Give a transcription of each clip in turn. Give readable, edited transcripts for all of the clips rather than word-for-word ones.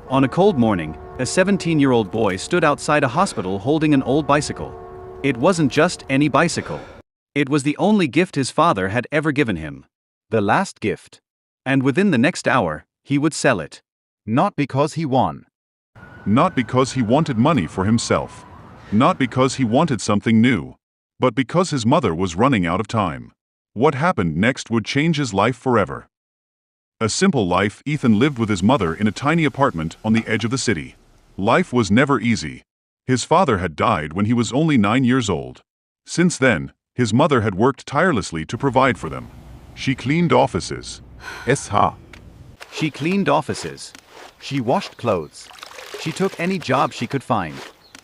On a cold morning, a 17-year-old boy stood outside a hospital holding an old bicycle. It wasn't just any bicycle. It was the only gift his father had ever given him. The last gift. And within the next hour, he would sell it. Not because he won. Not because he wanted money for himself. Not because he wanted something new. But because his mother was running out of time. What happened next would change his life forever. A simple life Ethan lived with his mother in a tiny apartment on the edge of the city. Life was never easy. His father had died when he was only 9 years old. Since then, his mother had worked tirelessly to provide for them. She cleaned offices. She cleaned offices. She washed clothes. She took any job she could find.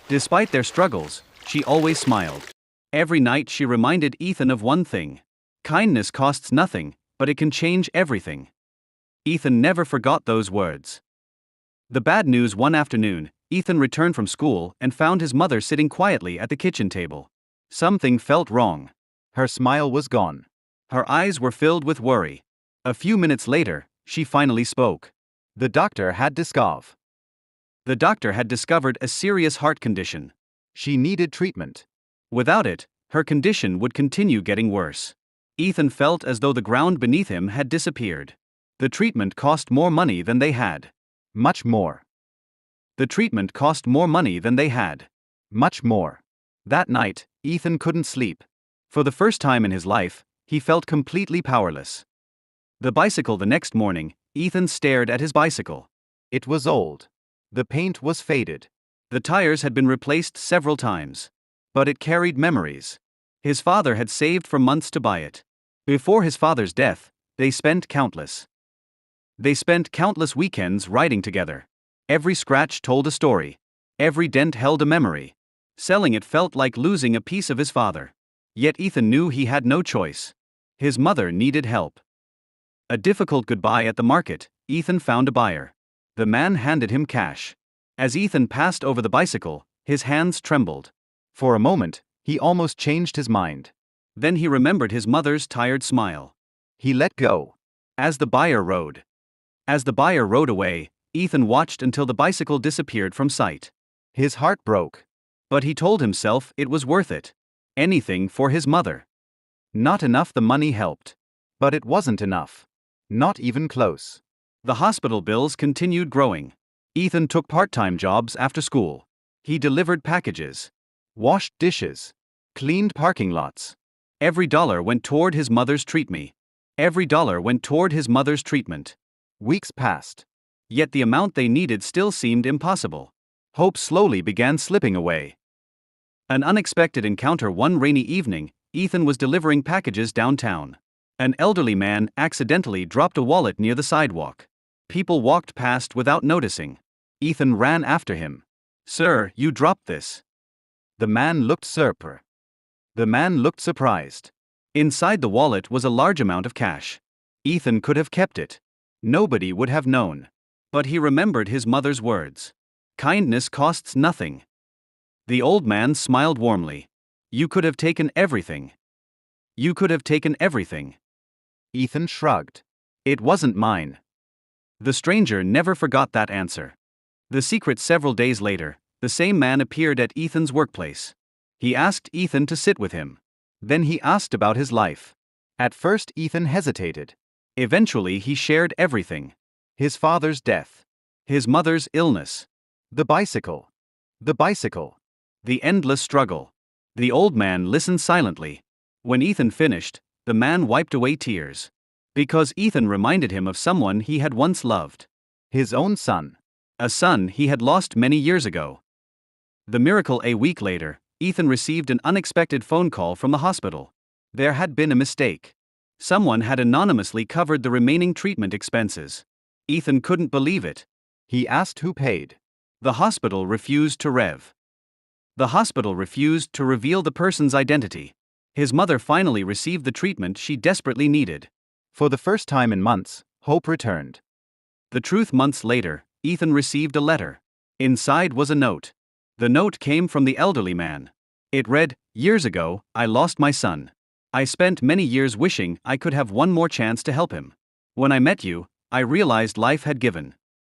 Despite their struggles, she always smiled. Every night she reminded Ethan of one thing. Kindness costs nothing, but it can change everything. Ethan never forgot those words. The bad news: one afternoon, Ethan returned from school and found his mother sitting quietly at the kitchen table. Something felt wrong. Her smile was gone. Her eyes were filled with worry. A few minutes later, she finally spoke. The doctor had discovered a serious heart condition. She needed treatment. Without it, her condition would continue getting worse. Ethan felt as though the ground beneath him had disappeared. The treatment cost more money than they had. Much more. The treatment cost more money than they had. Much more. That night, Ethan couldn't sleep. For the first time in his life, he felt completely powerless. The bicycle. The next morning, Ethan stared at his bicycle. It was old. The paint was faded. The tires had been replaced several times. But it carried memories. His father had saved for months to buy it. Before his father's death, they spent countless weekends riding together. Every scratch told a story. Every dent held a memory. Selling it felt like losing a piece of his father. Yet Ethan knew he had no choice. His mother needed help. A difficult goodbye at the market. Ethan found a buyer. The man handed him cash. As Ethan passed over the bicycle, his hands trembled. For a moment, he almost changed his mind. Then he remembered his mother's tired smile. He let go. As the buyer rode away, Ethan watched until the bicycle disappeared from sight. His heart broke. But he told himself it was worth it. Anything for his mother. Not enough. The money helped. But it wasn't enough. Not even close. The hospital bills continued growing. Ethan took part-time jobs after school. He delivered packages. Washed dishes. Cleaned parking lots. Every dollar went toward his mother's treatment. Weeks passed. Yet the amount they needed still seemed impossible. Hope slowly began slipping away. An unexpected encounter. One rainy evening, Ethan was delivering packages downtown. An elderly man accidentally dropped a wallet near the sidewalk. People walked past without noticing. Ethan ran after him. "Sir, you dropped this." The man looked surprised. Inside the wallet was a large amount of cash. Ethan could have kept it. Nobody would have known. But he remembered his mother's words. Kindness costs nothing. The old man smiled warmly. "You could have taken everything." Ethan shrugged. "It wasn't mine." The stranger never forgot that answer. The secret. Several days later, the same man appeared at Ethan's workplace. He asked Ethan to sit with him. Then he asked about his life. At first Ethan hesitated. Eventually he shared everything. His father's death. His mother's illness. The bicycle. The endless struggle. The old man listened silently. When Ethan finished, the man wiped away tears. Because Ethan reminded him of someone he had once loved. His own son. A son he had lost many years ago. The miracle. A week later, Ethan received an unexpected phone call from the hospital. There had been a mistake. Someone had anonymously covered the remaining treatment expenses. Ethan couldn't believe it. He asked who paid. The hospital refused to reveal the person's identity. His mother finally received the treatment she desperately needed. For the first time in months, hope returned. The truth. Months later, Ethan received a letter. Inside was a note. The note came from the elderly man. It read, "Years ago, I lost my son. I spent many years wishing I could have one more chance to help him. When I met you, I realized life had given.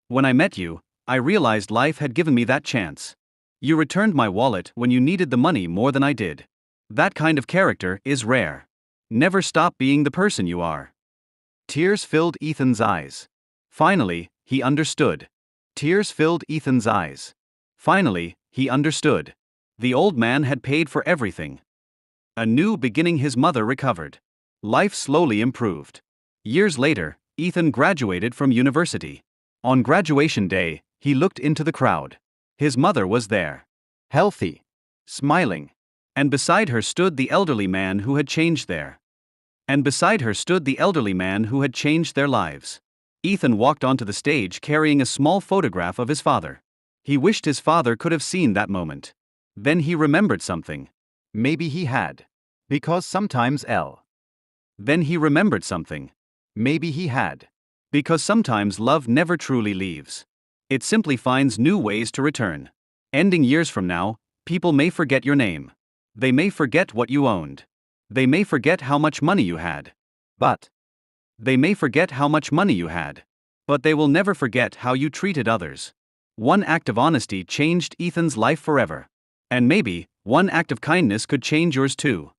When I met you, I realized life had given me that chance. You returned my wallet when you needed the money more than I did. That kind of character is rare. Never stop being the person you are. Tears filled Ethan's eyes. Finally, he understood. Tears filled Ethan's eyes. Finally, he understood. The old man had paid for everything. A new beginning. His mother recovered. Life slowly improved. Years later, Ethan graduated from university. On graduation day, he looked into the crowd. His mother was there. Healthy. Smiling. And beside her stood the elderly man who had changed their lives. Ethan walked onto the stage carrying a small photograph of his father. He wished his father could have seen that moment. Then he remembered something. Maybe he had. Because sometimes Then he remembered something. Maybe he had. Because sometimes love never truly leaves. It simply finds new ways to return. Ending years from now, people may forget your name. They may forget what you owned. They may forget how much money you had. But they will never forget how you treated others. One act of honesty changed Ethan's life forever. And maybe, one act of kindness could change yours too.